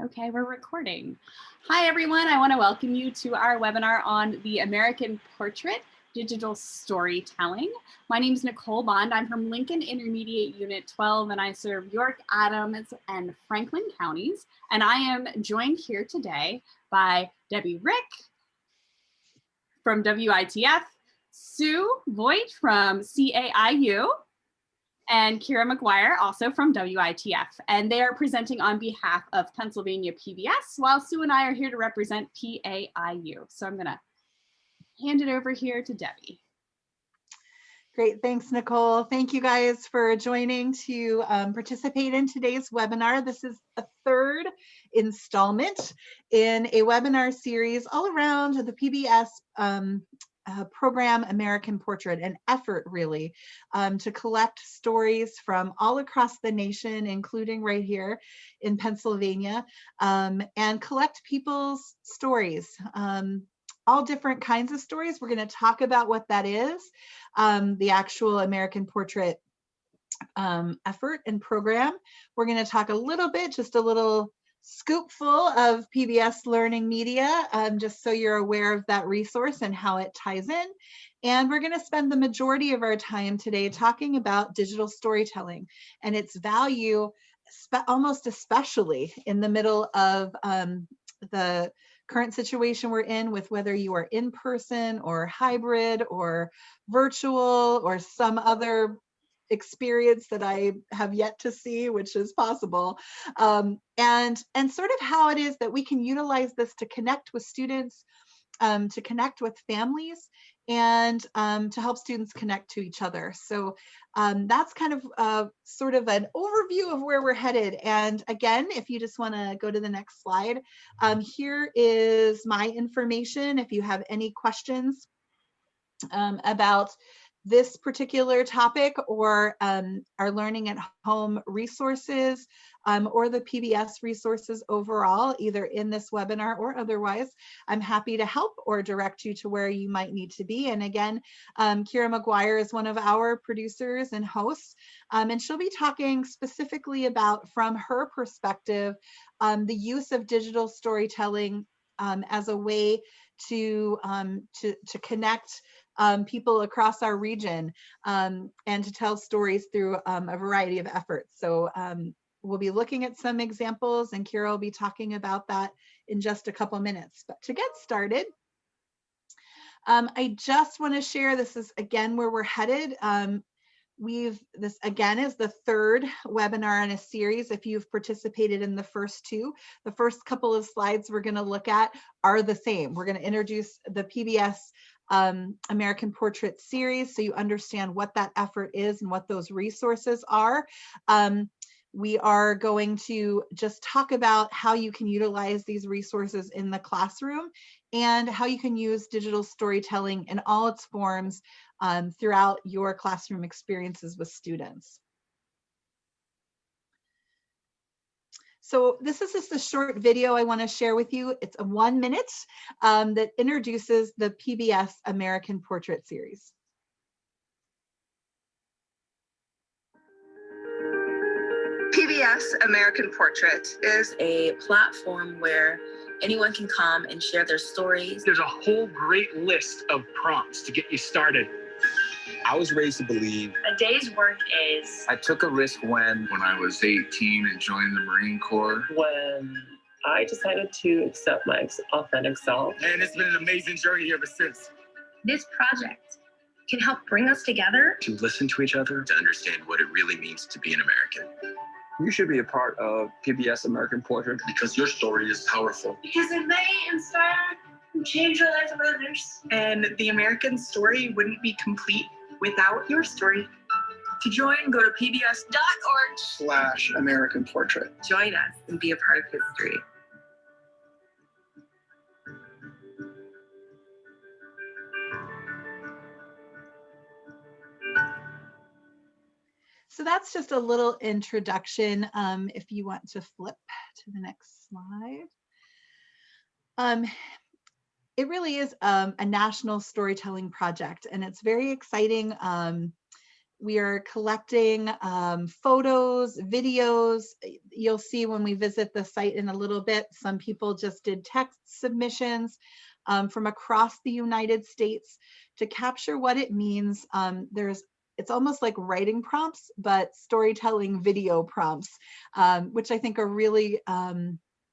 Okay, we're recording. Hi, everyone. I want to welcome you to our webinar on the American Portrait Digital Storytelling. My name is Nicole Bond. I'm from Lincoln Intermediate Unit 12, and I serve York, Adams, and Franklin counties. And I am joined here today by Debbie Riek from WITF, Sue Voigt from CAIU, and Keira McGuire, also from WITF. And they are presenting on behalf of Pennsylvania PBS, while Sue and I are here to represent PAIU. So I'm gonna hand it over here to Debbie. Great, thanks, Nicole. Thank you guys for joining to participate in today's webinar. This is a third installment in a webinar series all around the PBS program American Portrait, an effort really to collect stories from all across the nation, including right here in Pennsylvania, and collect people's stories. All different kinds of stories. We're going to talk about what that is, the actual American Portrait effort and program. We're going to talk a little bit, just a little scoopful of PBS Learning Media, just so you're aware of that resource and how it ties in. And we're going to spend the majority of our time today talking about digital storytelling and its value, almost especially in the middle of the current situation we're in, with whether you are in person or hybrid or virtual or some other experience that I have yet to see, which is possible, and sort of how it is that we can utilize this to connect with students, to connect with families, and to help students connect to each other. So that's kind of sort of an overview of where we're headed. And again, if you just want to go to the next slide, here is my information. If you have any questions about this particular topic, or our learning at home resources, or the PBS resources overall, either in this webinar or otherwise, I'm happy to help or direct you to where you might need to be. And again, Keira McGuire is one of our producers and hosts, and she'll be talking specifically about, from her perspective, the use of digital storytelling as a way to connect people across our region, and to tell stories through a variety of efforts. So we'll be looking at some examples, and Keira will be talking about that in just a couple minutes. But to get started, I just want to share, this is again where we're headed. This again is the third webinar in a series. If you've participated in the first two, the first couple of slides we're going to look at are the same. We're going to introduce the PBS American Portrait series, so you understand what that effort is and what those resources are. We are going to just talk about how you can utilize these resources in the classroom, and how you can use digital storytelling in all its forms throughout your classroom experiences with students. So this is just a short video I want to share with you. It's a 1 minute that introduces the PBS American Portrait series. PBS American Portrait is a platform where anyone can come and share their stories. There's a whole great list of prompts to get you started. I was raised to believe a day's work is... I took a risk when I was 18 and joined the Marine Corps. When I decided to accept my authentic self. And it's been an amazing journey ever since. This project can help bring us together. To listen to each other, to understand what it really means to be an American. You should be a part of PBS American Portrait. Because your story is powerful. Because it may inspire and change the lives of others. And the American story wouldn't be complete without your story. To join, go to pbs.org/American Portrait. Join us and be a part of history. So that's just a little introduction. If you want to flip to the next slide. It really is a national storytelling project, and it's very exciting. We are collecting photos, videos. You'll see when we visit the site in a little bit, some people just did text submissions from across the United States to capture what it means. It's almost like writing prompts, but storytelling video prompts, which I think are really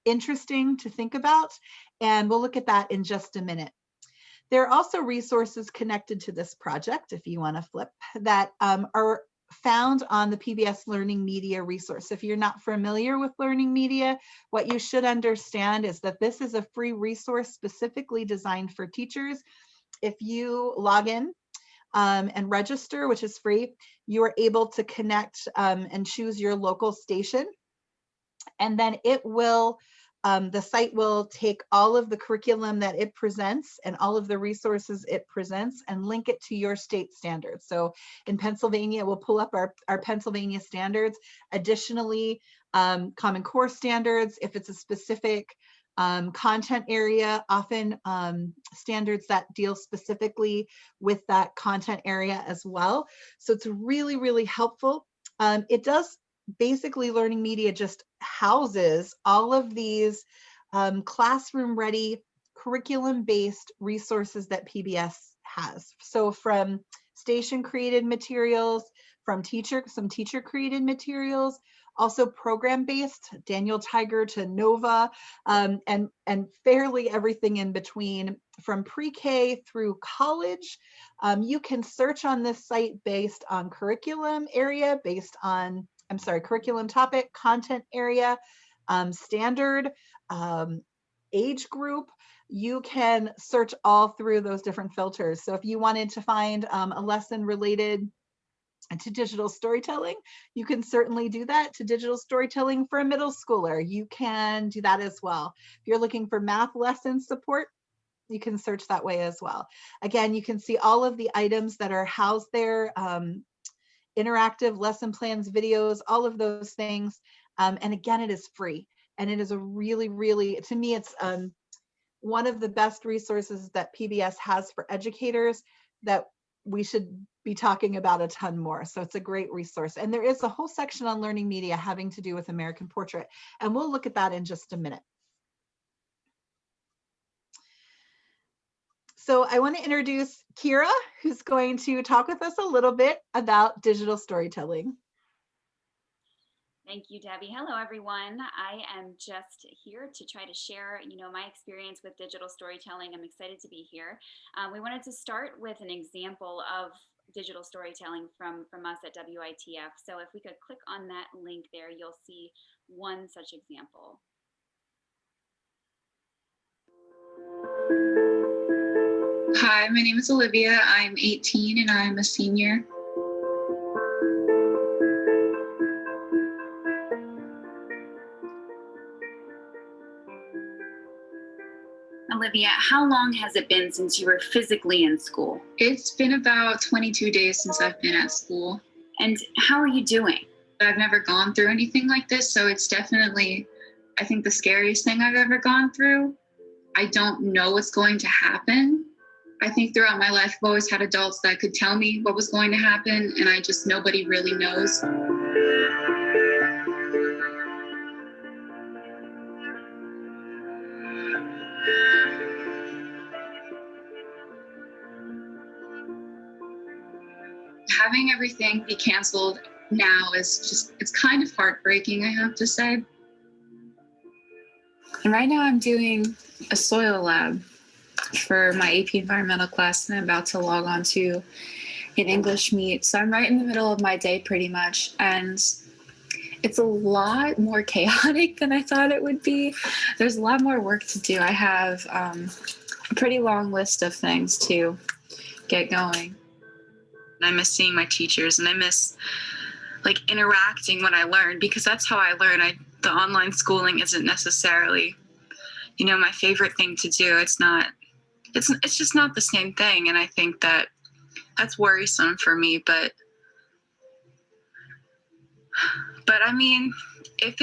interesting to think about. And we'll look at that in just a minute. There are also resources connected to this project, if you want to flip, that are found on the PBS Learning Media resource. If you're not familiar with Learning Media, what you should understand is that this is a free resource specifically designed for teachers. If you log in and register, which is free, you are able to connect and choose your local station. And then it will, the site will take all of the curriculum that it presents and all of the resources it presents and link it to your state standards. So in Pennsylvania, we'll pull up our Pennsylvania standards. Additionally, Common Core standards, if it's a specific content area, often standards that deal specifically with that content area as well. So it's really, really helpful. It does basically, Learning Media just houses all of these classroom ready, curriculum based resources that PBS has. So from station created materials, from some teacher created materials, also program based, Daniel Tiger to Nova, and fairly everything in between, from pre-K through college. You can search on this site based on curriculum area, curriculum topic, content area, standard, age group. You can search all through those different filters. So if you wanted to find a lesson related to digital storytelling, you can certainly do that. To digital storytelling for a middle schooler, you can do that as well. If you're looking for math lesson support, you can search that way as well. Again, you can see all of the items that are housed there, interactive lesson plans, videos, all of those things. And again, it is free. And it is a really, really, to me, it's one of the best resources that PBS has for educators that we should be talking about a ton more. So it's a great resource. And there is a whole section on Learning Media having to do with American Portrait. And we'll look at that in just a minute. So I want to introduce Keira, who's going to talk with us a little bit about digital storytelling. Thank you, Debbie. Hello, everyone. I am just here to try to share, my experience with digital storytelling. I'm excited to be here. We wanted to start with an example of digital storytelling from us at WITF. So if we could click on that link there, you'll see one such example. Hi, my name is Olivia. I'm 18 and I'm a senior. Olivia, how long has it been since you were physically in school? It's been about 22 days since I've been at school. And how are you doing? I've never gone through anything like this, so it's definitely, I think, the scariest thing I've ever gone through. I don't know what's going to happen. I think throughout my life, I've always had adults that could tell me what was going to happen, and nobody really knows. Having everything be canceled now is it's kind of heartbreaking, I have to say. And right now I'm doing a soil lab for my AP environmental class, and I'm about to log on to an English meet. So I'm right in the middle of my day pretty much, and it's a lot more chaotic than I thought it would be. There's a lot more work to do. I have a pretty long list of things to get going. I miss seeing my teachers, and I miss interacting when I learn, because that's how I learn. The online schooling isn't necessarily, my favorite thing to do. It's just not the same thing. And I think that's worrisome for me, but I mean, if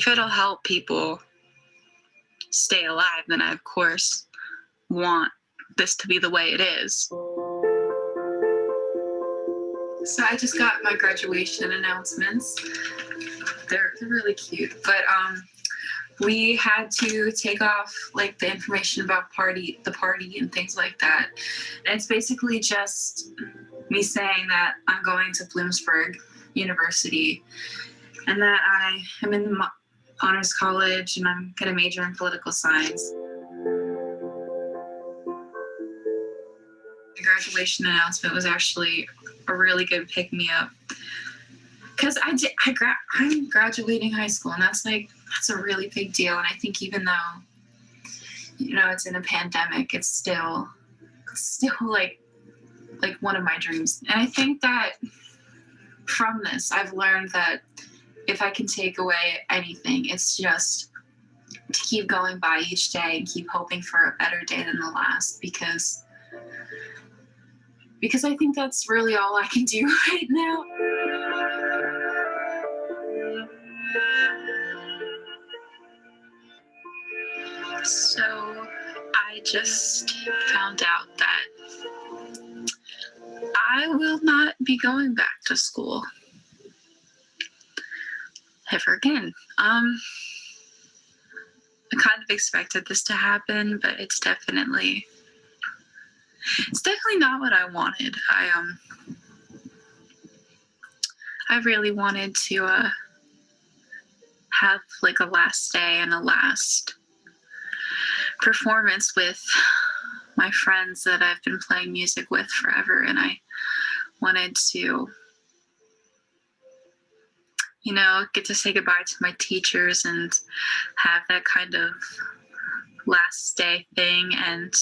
it'll help people stay alive, then I of course want this to be the way it is. So I just got my graduation announcements. They're really cute, but we had to take off like the information about the party and things like that. And it's basically just me saying that I'm going to Bloomsburg University and that I am in the honors college and I'm going to major in political science. The graduation announcement was actually a really good pick-me-up because I'm graduating high school, and that's a really big deal. And I think even though, you know, it's in a pandemic, it's still like one of my dreams. And I think that from this, I've learned that if I can take away anything, it's just to keep going by each day and keep hoping for a better day than the last, because I think that's really all I can do right now. So I just found out that I will not be going back to school ever again. I kind of expected this to happen, but it's definitely not what I wanted. I really wanted to have like a last day and a last performance with my friends that I've been playing music with forever, and I wanted to, you know, get to say goodbye to my teachers and have that kind of last day thing. And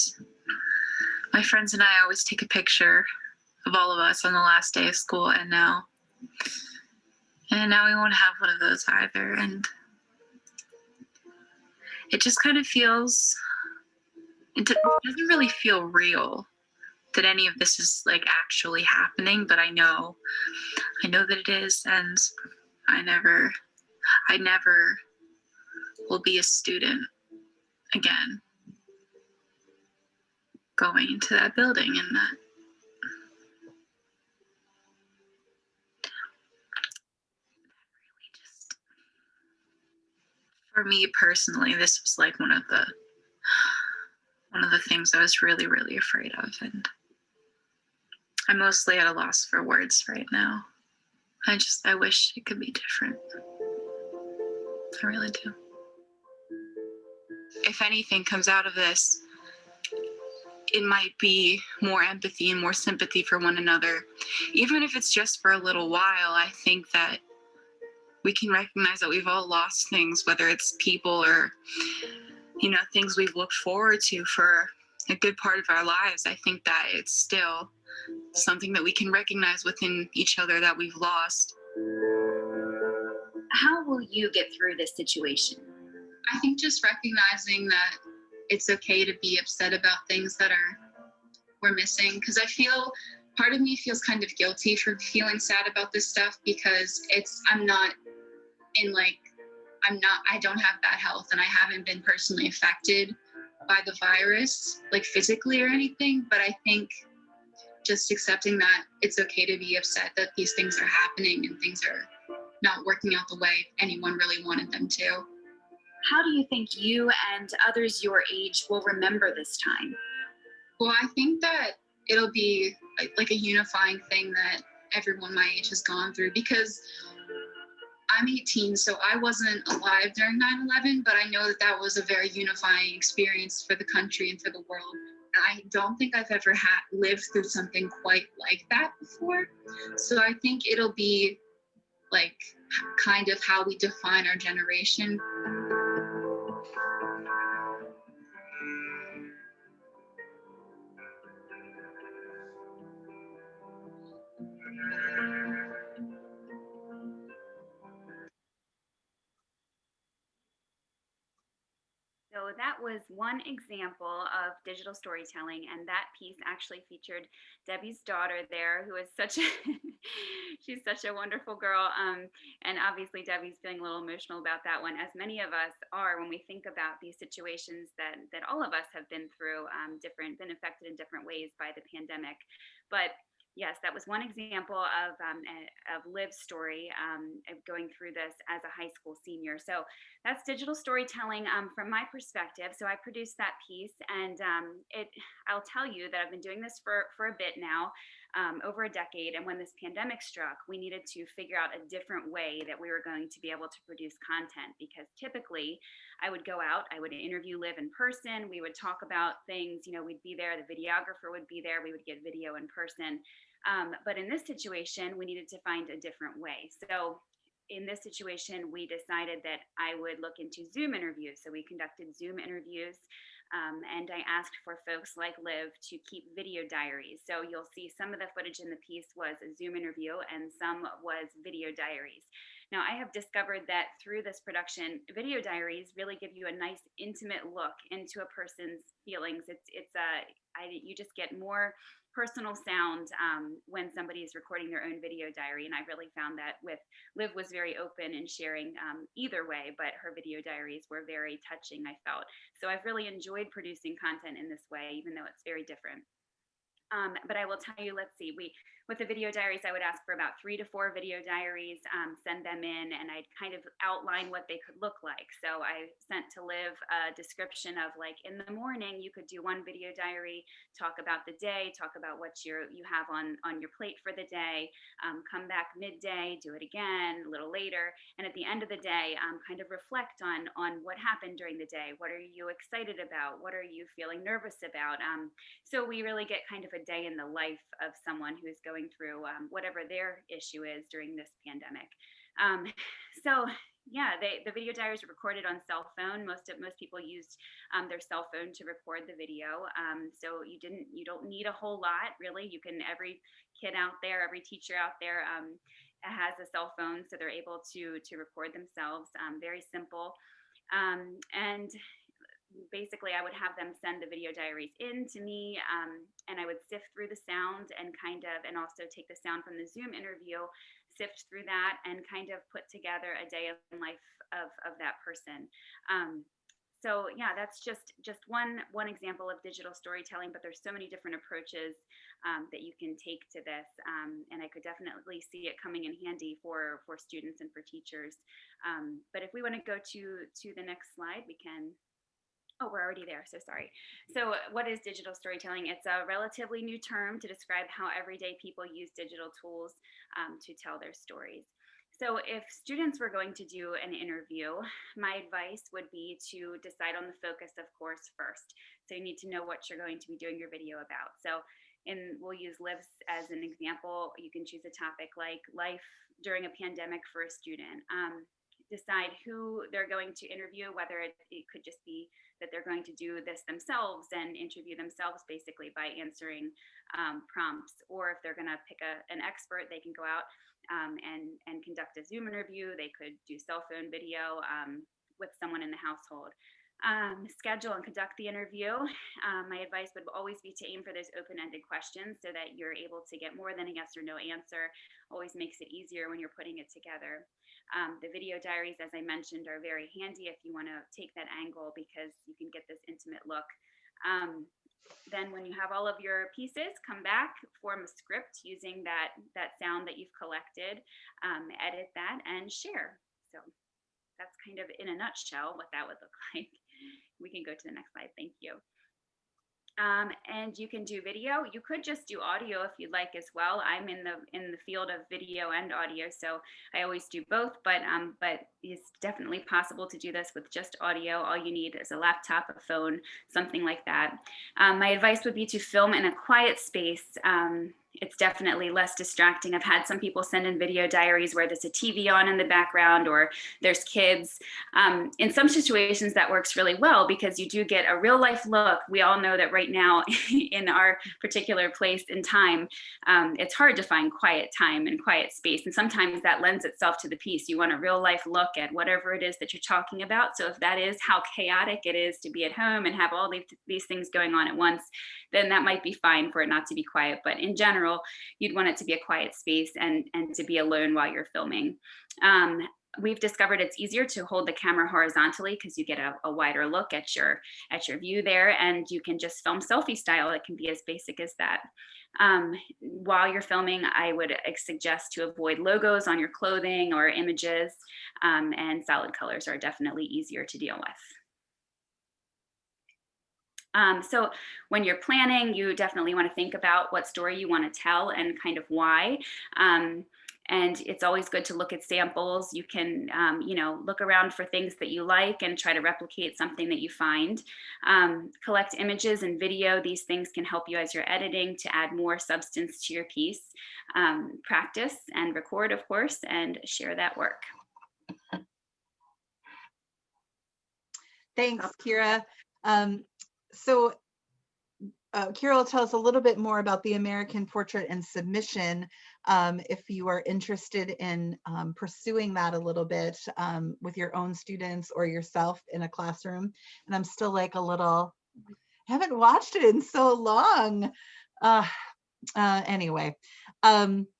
my friends and I always take a picture of all of us on the last day of school, and now we won't have one of those either. And it just kind of feels, it doesn't really feel real that any of this is like actually happening, but I know that it is, and I never will be a student again going into that building. And that really just, for me personally, this was like one of the things I was really, really afraid of, and I'm mostly at a loss for words right now. I wish it could be different. I really do. If anything comes out of this, it might be more empathy and more sympathy for one another. Even if it's just for a little while, I think that we can recognize that we've all lost things, whether it's people or, you know, things we've looked forward to for a good part of our lives. I think that it's still something that we can recognize within each other that we've lost. How will you get through this situation? I think just recognizing that it's okay to be upset about things that we're missing, because I feel part of me feels kind of guilty for feeling sad about this stuff, because I don't have bad health, and I haven't been personally affected by the virus, like physically or anything. But I think just accepting that it's okay to be upset that these things are happening and things are not working out the way anyone really wanted them to. How do you think you and others your age will remember this time? Well, I think that it'll be like a unifying thing that everyone my age has gone through, because I'm 18, so I wasn't alive during 9/11, but I know that was a very unifying experience for the country and for the world. I don't think I've ever lived through something quite like that before. So I think it'll be like kind of how we define our generation. So that was one example of digital storytelling, and that piece actually featured Debbie's daughter there, who is she's such a wonderful girl. And obviously Debbie's feeling a little emotional about that one, as many of us are when we think about these situations that all of us have been through, been affected in different ways by the pandemic. But yes, that was one example of Liv's story of going through this as a high school senior. So that's digital storytelling from my perspective. So I produced that piece, and I'll tell you that I've been doing this for a bit now, over a decade. And when this pandemic struck, we needed to figure out a different way that we were going to be able to produce content, because typically I would go out, I would interview Liv in person, we would talk about things, we'd be there, the videographer would be there, we would get video in person. But in this situation, we needed to find a different way. So in this situation, we decided that I would look into Zoom interviews. So we conducted Zoom interviews, and I asked for folks like Liv to keep video diaries. So you'll see some of the footage in the piece was a Zoom interview and some was video diaries. Now, I have discovered that through this production, video diaries really give you a nice intimate look into a person's feelings. You just get more personal sound when somebody is recording their own video diary. And I really found that Liv was very open in sharing either way, but her video diaries were very touching, I felt. So I've really enjoyed producing content in this way, even though it's very different. But I will tell you, let's see, with the video diaries, I would ask for about 3 to 4 video diaries, send them in, and I'd kind of outline what they could look like. So I sent to Liv a description of, like, in the morning, you could do one video diary, talk about the day, talk about what you have on your plate for the day, come back midday, do it again a little later, and at the end of the day, kind of reflect on what happened during the day. What are you excited about? What are you feeling nervous about? So we really get kind of a day in the life of someone who is going through whatever their issue is during this pandemic. So yeah, the video diaries were recorded on cell phone. Most people used their cell phone to record the video. So you don't need a whole lot, really. Every kid out there, every teacher out there has a cell phone, so they're able to record themselves. Very simple. And basically I would have them send the video diaries in to me, and I would sift through the sound and also take the sound from the Zoom interview, sift through that, and kind of put together a day of life of that person. So yeah, that's just one example of digital storytelling, but there's so many different approaches that you can take to this, and I could definitely see it coming in handy for students and for teachers. But if we want to go to the next slide, we can. Oh, we're already there, so sorry. So what is digital storytelling? It's a relatively new term to describe how everyday people use digital tools to tell their stories. So if students were going to do an interview, my advice would be to decide on the focus, of course, first. So you need to know what you're going to be doing your video about. So we'll use Liv's as an example. You can choose a topic like life during a pandemic for a student. Decide who they're going to interview, whether it could just be that they're going to do this themselves and interview themselves basically by answering prompts, or if they're going to pick an expert, they can go out and conduct a Zoom interview. They could do cell phone video with someone in the household. Schedule and conduct the interview. My advice would always be to aim for those open-ended questions so that you're able to get more than a yes or no answer. Always makes it easier when you're putting it together. The video diaries, as I mentioned, are very handy if you want to take that angle, because you can get this intimate look. Then when you have all of your pieces, come back, form a script using that sound that you've collected, edit that, and share. So that's kind of in a nutshell what that would look like. We can go to the next slide. Thank you. And you can do video. You could just do audio if you'd like as well. I'm in the field of video and audio, so I always do both. But it's definitely possible to do this with just audio. All you need is a laptop, a phone, something like that. My advice would be to film in a quiet space. It's definitely less distracting. I've had some people send in video diaries where there's a TV on in the background or there's kids. In some situations that works really well because you do get a real life look. We all know that right now in our particular place in time, it's hard to find quiet time and quiet space. And sometimes that lends itself to the piece. You want a real life look at whatever it is that you're talking about. So if that is how chaotic it is to be at home and have all these things going on at once, then that might be fine for it not to be quiet. But in general, you'd want it to be a quiet space and to be alone while you're filming. we've discovered it's easier to hold the camera horizontally because you get a wider look at your view there, and you can just film selfie style. It can be as basic as that. While you're filming, I would suggest to avoid logos on your clothing or images, and solid colors are definitely easier to deal with. So when you're planning, you definitely want to think about what story you want to tell and kind of why. And it's always good to look at samples. You can, look around for things that you like and try to replicate something that you find. Collect images and video. These things can help you as you're editing to add more substance to your piece. Practice and record, of course, and share that work. Thanks, Keira. So Keira will tell us a little bit more about the American Portrait and Submission if you are interested in pursuing that a little bit with your own students or yourself in a classroom. And I'm still like I haven't watched it in so long. Anyway,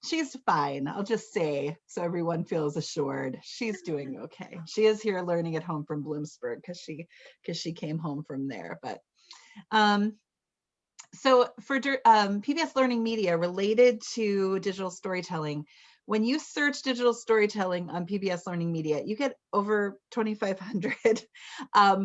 she's fine. I'll just say so everyone feels assured. She's doing okay. She is here learning at home from Bloomsburg because she came home from there. But so for PBS Learning Media related to digital storytelling, when you search digital storytelling on PBS Learning Media, you get over 2,500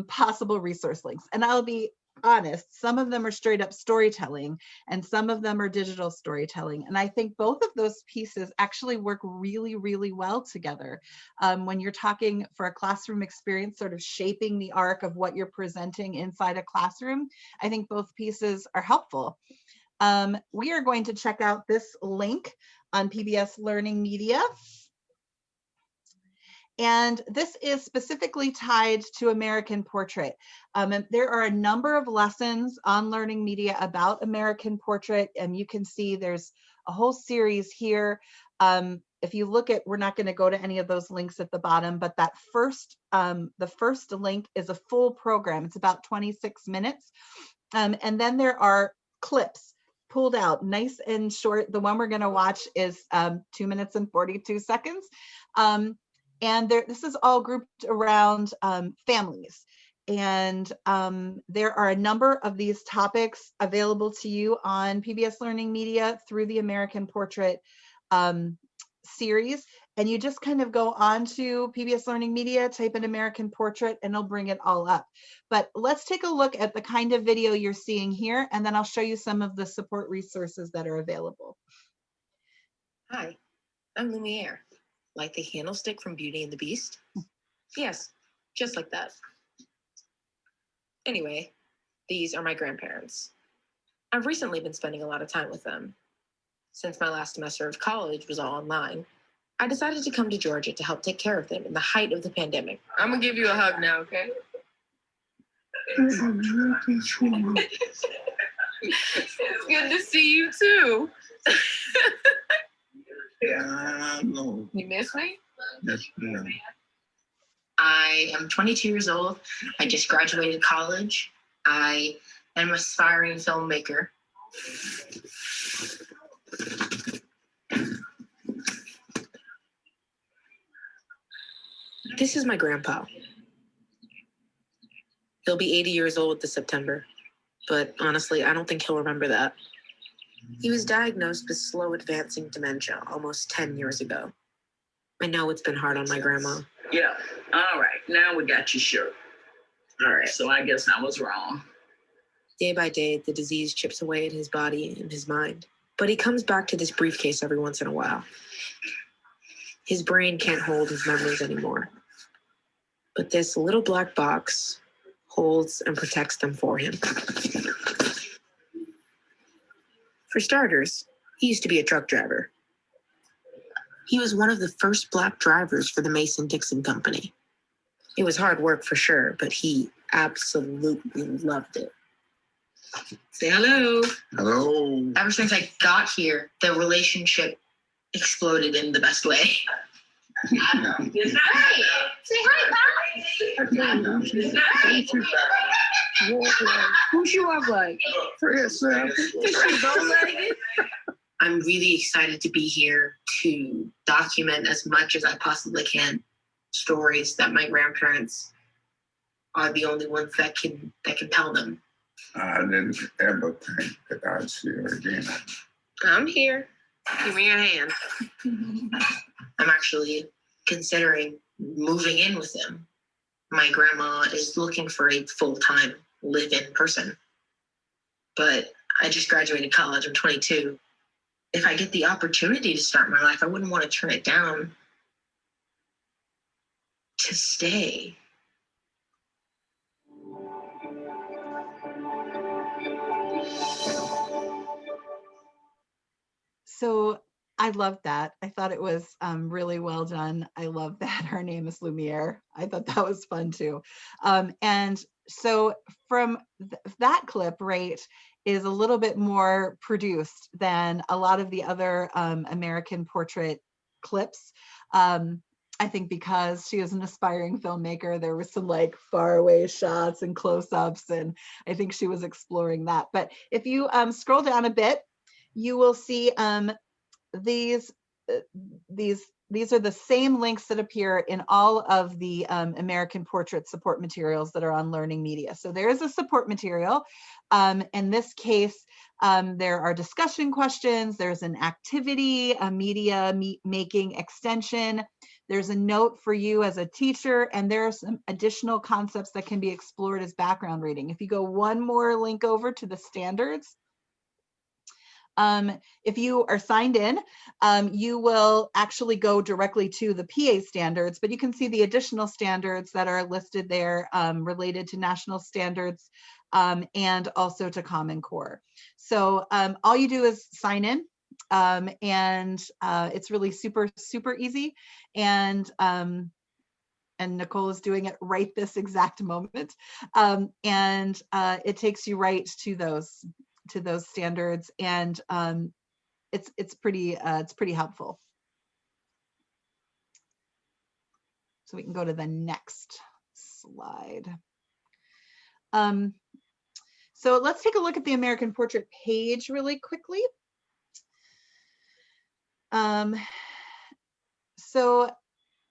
possible resource links. And I'll be honest, some of them are straight up storytelling and some of them are digital storytelling. And I think both of those pieces actually work really, really well together. When you're talking for a classroom experience, sort of shaping the arc of what you're presenting inside a classroom, I think both pieces are helpful. We are going to check out this link on PBS Learning Media. And this is specifically tied to American Portrait. And there are a number of lessons on Learning Media about American Portrait, and you can see there's a whole series here. If you look at, we're not going to go to any of those links at the bottom, but that the first link is a full program. It's about 26 minutes. And then there are clips pulled out, nice and short. The one we're going to watch is 2 minutes and 42 seconds. And this is all grouped around families. And there are a number of these topics available to you on PBS Learning Media through the American Portrait series. And you just kind of go on to PBS Learning Media, type in American Portrait, and it'll bring it all up. But let's take a look at the kind of video you're seeing here, and then I'll show you some of the support resources that are available. Hi, I'm Lumiere. Like the candlestick from Beauty and the Beast? Yes, just like that. Anyway, these are my grandparents. I've recently been spending a lot of time with them. Since my last semester of college was all online, I decided to come to Georgia to help take care of them in the height of the pandemic. I'm gonna give you a hug now, okay? It's good to see you too. Yeah, no. You miss me? Yes, yeah. I am 22 years old. I just graduated college. I am an aspiring filmmaker. This is my grandpa. He'll be 80 years old this September, but honestly, I don't think he'll remember that. He was diagnosed with slow advancing dementia almost 10 years ago. I know it's been hard on my grandma. Yeah, all right, now we got your shirt. All right, so I guess I was wrong. Day by day, the disease chips away at his body and his mind. But he comes back to this briefcase every once in a while. His brain can't hold his memories anymore. But this little black box holds and protects them for him. For starters, he used to be a truck driver. He was one of the first Black drivers for the Mason-Dixon Company. It was hard work for sure, but he absolutely loved it. Say hello. Hello. Ever since I got here, the relationship exploded in the best way. Good night. Say hi, Bob. Good night. Who she look like? For yourself. Is she bow-legged? I'm really excited to be here to document as much as I possibly can stories that my grandparents are the only ones that can tell them. I didn't ever think that I'd see her again. I'm here. Give me your hand. I'm actually considering moving in with them. My grandma is looking for a full-time live-in person. But I just graduated college. I'm 22. If I get the opportunity to start my life, I wouldn't want to turn it down to stay. So I loved that. I thought it was really well done. I love that her name is Lumiere. I thought that was fun too. And so from that clip, right, is a little bit more produced than a lot of the other American Portrait clips. I think because she is an aspiring filmmaker, there was some like faraway shots and close-ups, and I think she was exploring that. But if you scroll down a bit, you will see these are the same links that appear in all of the American Portrait support materials that are on Learning Media. So there is a support material. In this case, there are discussion questions, there's an activity, a media making extension, there's a note for you as a teacher, and there are some additional concepts that can be explored as background reading. If you go one more link over to the standards, if you are signed in, you will actually go directly to the PA standards, but you can see the additional standards that are listed there related to national standards and also to Common Core. So all you do is sign in, and it's really super, super easy. And Nicole is doing it right this exact moment. It takes you right to those standards, and it's pretty helpful. So we can go to the next slide. So let's take a look at the American Portrait page really quickly. So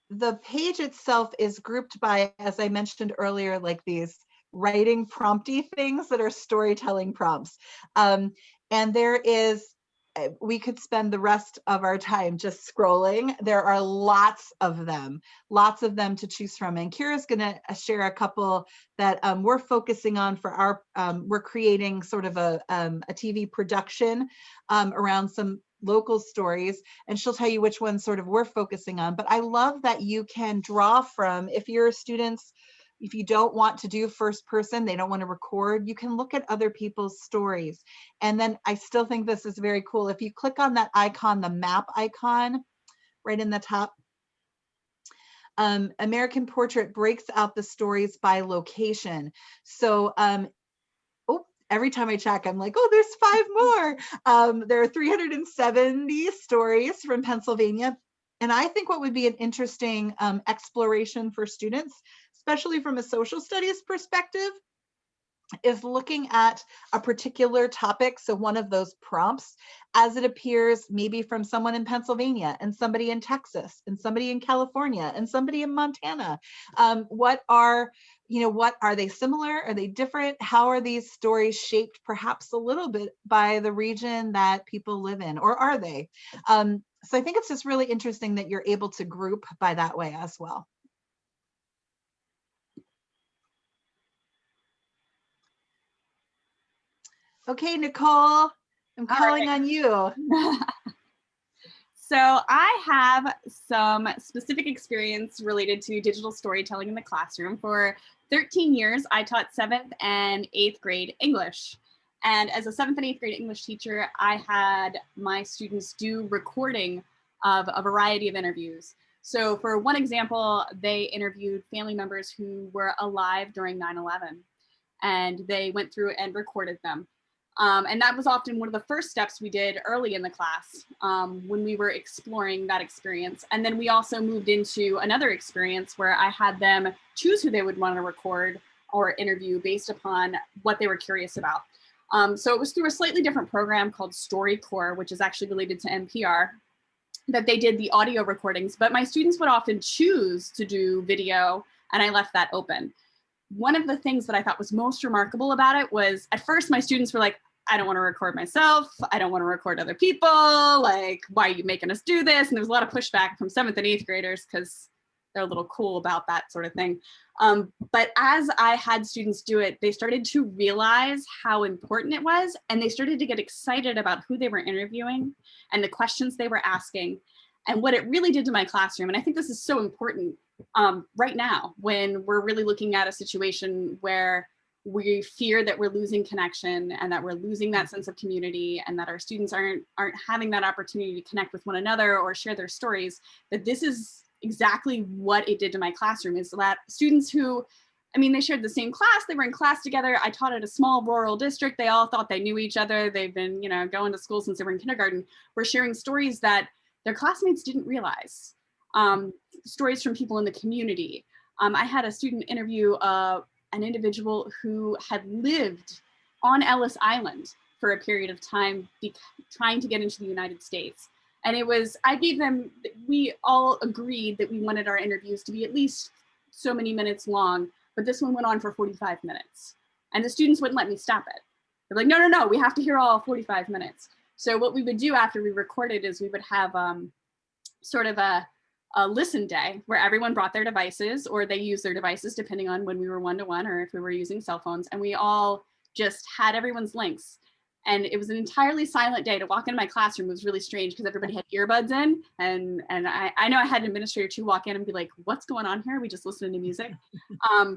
the page itself is grouped by, as I mentioned earlier, like these writing prompty things that are storytelling prompts. And there is, we could spend the rest of our time just scrolling. There are lots of them to choose from. And Keira's gonna share a couple that we're focusing on for our, we're creating sort of a TV production around some local stories, and she'll tell you which ones sort of we're focusing on. But I love that you can draw from, if your students, if you don't want to do first person, they don't want to record, you can look at other people's stories. And then I still think this is very cool. If you click on that icon, the map icon right in the top, American Portrait breaks out the stories by location. So every time I check, I'm like, oh, there's 5 more. There are 370 stories from Pennsylvania. And I think what would be an interesting exploration for students, especially from a social studies perspective, is looking at a particular topic, so one of those prompts, as it appears maybe from someone in Pennsylvania and somebody in Texas and somebody in California and somebody in Montana. What are they similar? Are they different? How are these stories shaped perhaps a little bit by the region that people live in, or are they? So I think it's just really interesting that you're able to group by that way as well. Okay, Nicole, I'm calling on you. So I have some specific experience related to digital storytelling in the classroom. For 13 years, I taught 7th and 8th grade English. And as a 7th and 8th grade English teacher, I had my students do recording of a variety of interviews. So for one example, they interviewed family members who were alive during 9/11, and they went through and recorded them. And that was often one of the first steps we did early in the class when we were exploring that experience. And then we also moved into another experience where I had them choose who they would want to record or interview based upon what they were curious about. So it was through a slightly different program called StoryCorps, which is actually related to NPR. that they did the audio recordings, but my students would often choose to do video, and I left that open. One of the things that I thought was most remarkable about it was, at first my students were like, I don't want to record myself. I don't want to record other people. Like, why are you making us do this? And there was a lot of pushback from 7th and 8th graders because they're a little cool about that sort of thing. But as I had students do it, they started to realize how important it was, and they started to get excited about who they were interviewing and the questions they were asking and what it really did to my classroom. And I think this is so important right now when we're really looking at a situation where we fear that we're losing connection and that we're losing that sense of community and that our students aren't having that opportunity to connect with one another or share their stories, that this is exactly what it did to my classroom. Is that students who, I mean, they shared the same class, they were in class together. I taught at a small rural district. They all thought they knew each other. They've been, you know, going to school since they were in kindergarten. We're sharing stories that their classmates didn't realize. Stories from people in the community. I had a student interview an individual who had lived on Ellis Island for a period of time, trying to get into the United States. And it was, I gave them, we all agreed that we wanted our interviews to be at least so many minutes long, but this one went on for 45 minutes. And the students wouldn't let me stop it. They're like, no, we have to hear all 45 minutes. So what we would do after we recorded is we would have sort of a listen day where everyone brought their devices, or they used their devices depending on when we were one-to-one or if we were using cell phones, and we all just had everyone's links. And it was an entirely silent day. To walk into my classroom was really strange because everybody had earbuds in, and I know I had an administrator to walk in and be like, what's going on here? We just listening to music.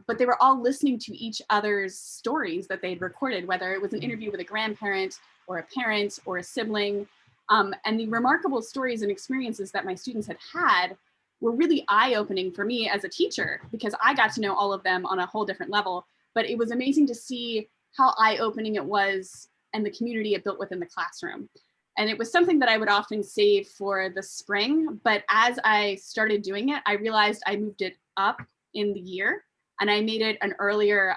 But they were all listening to each other's stories that they'd recorded, whether it was an interview with a grandparent or a parent or a sibling. And the remarkable stories and experiences that my students had were really eye-opening for me as a teacher, because I got to know all of them on a whole different level. But it was amazing to see how eye-opening it was and the community it built within the classroom. And it was something that I would often save for the spring. But as I started doing it, I realized I moved it up in the year, and I made it an earlier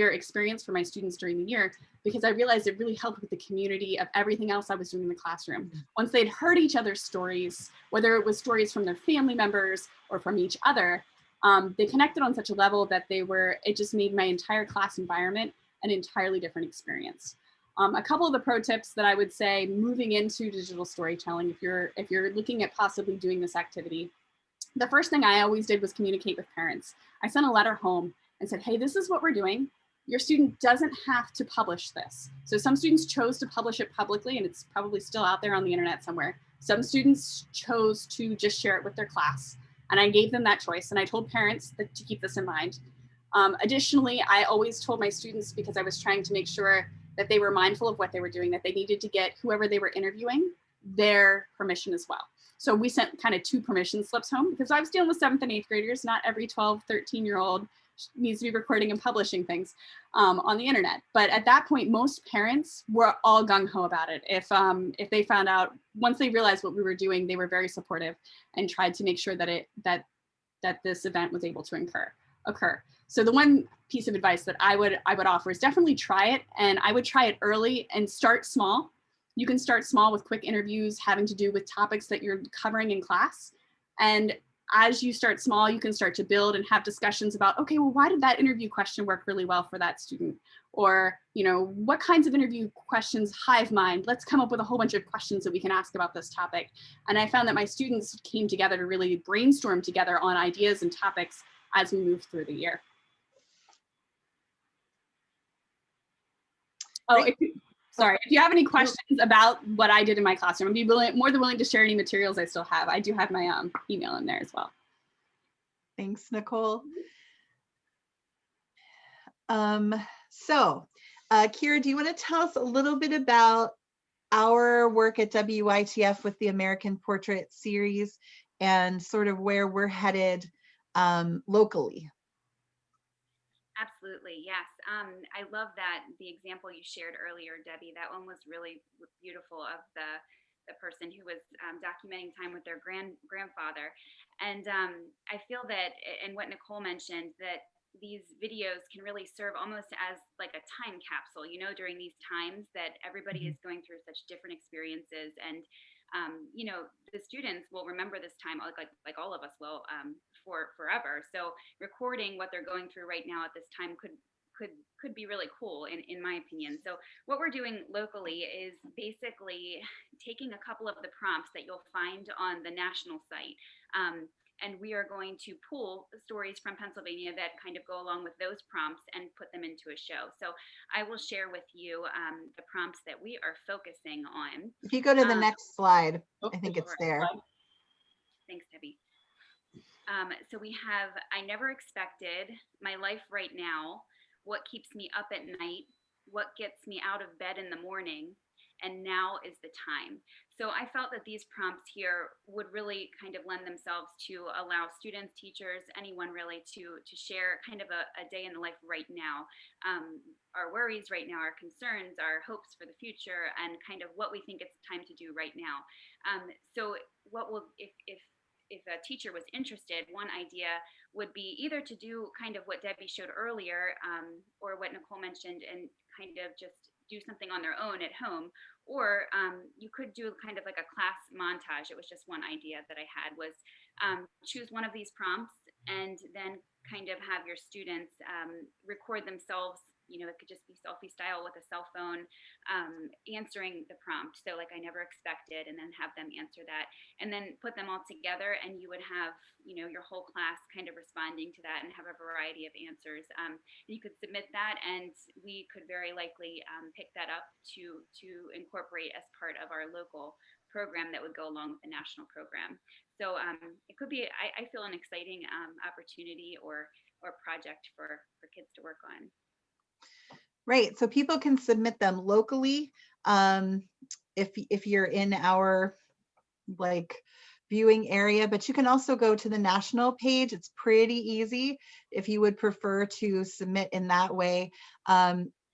experience for my students during the year, because I realized it really helped with the community of everything else I was doing in the classroom. Once they'd heard each other's stories, whether it was stories from their family members or from each other, they connected on such a level that it just made my entire class environment an entirely different experience. A couple of the pro tips that I would say moving into digital storytelling, if you're looking at possibly doing this activity, the first thing I always did was communicate with parents. I sent a letter home and said, hey, this is what we're doing. Your student doesn't have to publish this. So some students chose to publish it publicly, and it's probably still out there on the internet somewhere. Some students chose to just share it with their class, and I gave them that choice, and I told parents to keep this in mind. Additionally, I always told my students, because I was trying to make sure that they were mindful of what they were doing, that they needed to get whoever they were interviewing their permission as well. So we sent kind of 2 permission slips home, because I was dealing with 7th and 8th graders. Not every 12, 13-year-old needs to be recording and publishing things on the internet. But at that point, most parents were all gung-ho about it. If they found out, once they realized what we were doing, they were very supportive and tried to make sure that this event was able to occur. So the one piece of advice that I would offer is definitely try it, and I would try it early and start small. You can start small with quick interviews having to do with topics that you're covering in class. And as you start small, you can start to build and have discussions about, okay, well, why did that interview question work really well for that student? Or, you know, what kinds of interview questions hive mind? Let's come up with a whole bunch of questions that we can ask about this topic. And I found that my students came together to really brainstorm together on ideas and topics as we moved through the year. Oh, sorry, if you have any questions about what I did in my classroom, I'd be more than willing to share any materials I still have. I do have my email in there as well. Thanks, Nicole. So, Keira, do you want to tell us a little bit about our work at WITF with the American Portrait series and sort of where we're headed locally? Absolutely, yes. I love that the example you shared earlier, Debbie. That one was really beautiful, of the person who was documenting time with their grandfather. And I feel that, and what Nicole mentioned, that these videos can really serve almost as like a time capsule, you know, during these times that everybody is going through such different experiences. And you know, the students will remember this time, like all of us will, for forever. So recording what they're going through right now at this time could be really cool in my opinion. So what we're doing locally is basically taking a couple of the prompts that you'll find on the national site. And we are going to pull stories from Pennsylvania that kind of go along with those prompts and put them into a show. So I will share with you the prompts that we are focusing on. If you go to the next slide, I think it's there. Thanks, Debbie. So we have I Never Expected, My Life Right Now, What Keeps Me Up at Night, What Gets Me Out of Bed in the Morning, and Now is the Time. So I felt that these prompts here would really kind of lend themselves to allow students, teachers, anyone really to share kind of a day in the life right now. Our worries right now, our concerns, our hopes for the future, and kind of what we think it's time to do right now. So what will, if a teacher was interested, one idea would be either to do kind of what Debbie showed earlier, or what Nicole mentioned, and kind of just do something on their own at home, or you could do kind of like a class montage. It was just one idea that I had was choose one of these prompts and then kind of have your students record themselves. You know, it could just be selfie style with a cell phone, answering the prompt. So like I never expected, and then have them answer that, and then put them all together, and you would have, you know, your whole class kind of responding to that and have a variety of answers. You could submit that, and we could very likely pick that up to incorporate as part of our local program that would go along with the national program. So it could be, I feel, an exciting opportunity or project for kids to work on. Right, so people can submit them locally if you're in our like viewing area, but you can also go to the national page. It's pretty easy if you would prefer to submit in that way.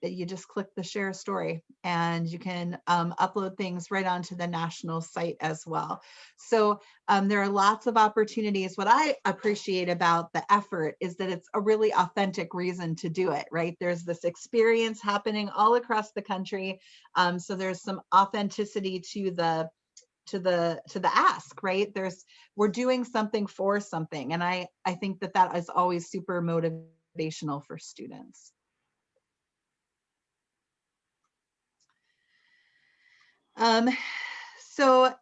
You just click the share story and you can upload things right onto the national site as well. So there are lots of opportunities. What I appreciate about the effort is that it's a really authentic reason to do it, right? There's this experience happening all across the country. So there's some authenticity to the ask, right? We're doing something for something. And I think that is always super motivational for students. So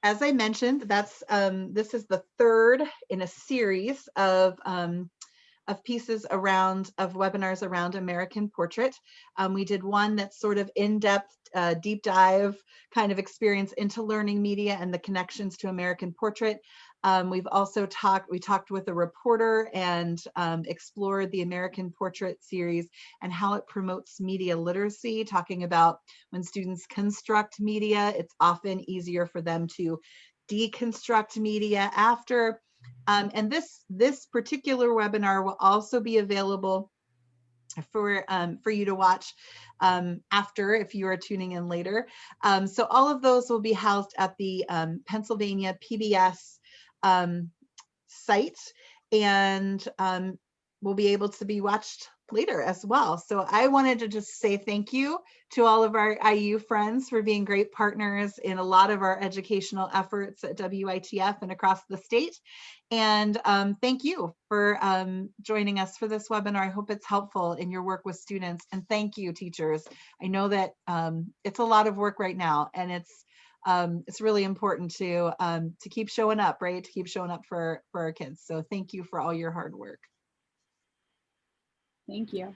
as I mentioned, this is the third in a series of pieces of webinars around American Portrait. We did one that's sort of in-depth, deep dive kind of experience into learning media and the connections to American Portrait. We've also talked with a reporter and explored the American Portrait series and how it promotes media literacy, talking about when students construct media, it's often easier for them to deconstruct media after. And this particular webinar will also be available for you to watch after, if you are tuning in later. So all of those will be housed at the Pennsylvania PBS site, and will be able to be watched later as well. So I wanted to just say thank you to all of our IU friends for being great partners in a lot of our educational efforts at WITF and across the state. And thank you for joining us for this webinar. I hope it's helpful in your work with students. And thank you, teachers. I know that it's a lot of work right now, and it's really important to keep showing up, right? To keep showing up for our kids. So thank you for all your hard work. Thank you.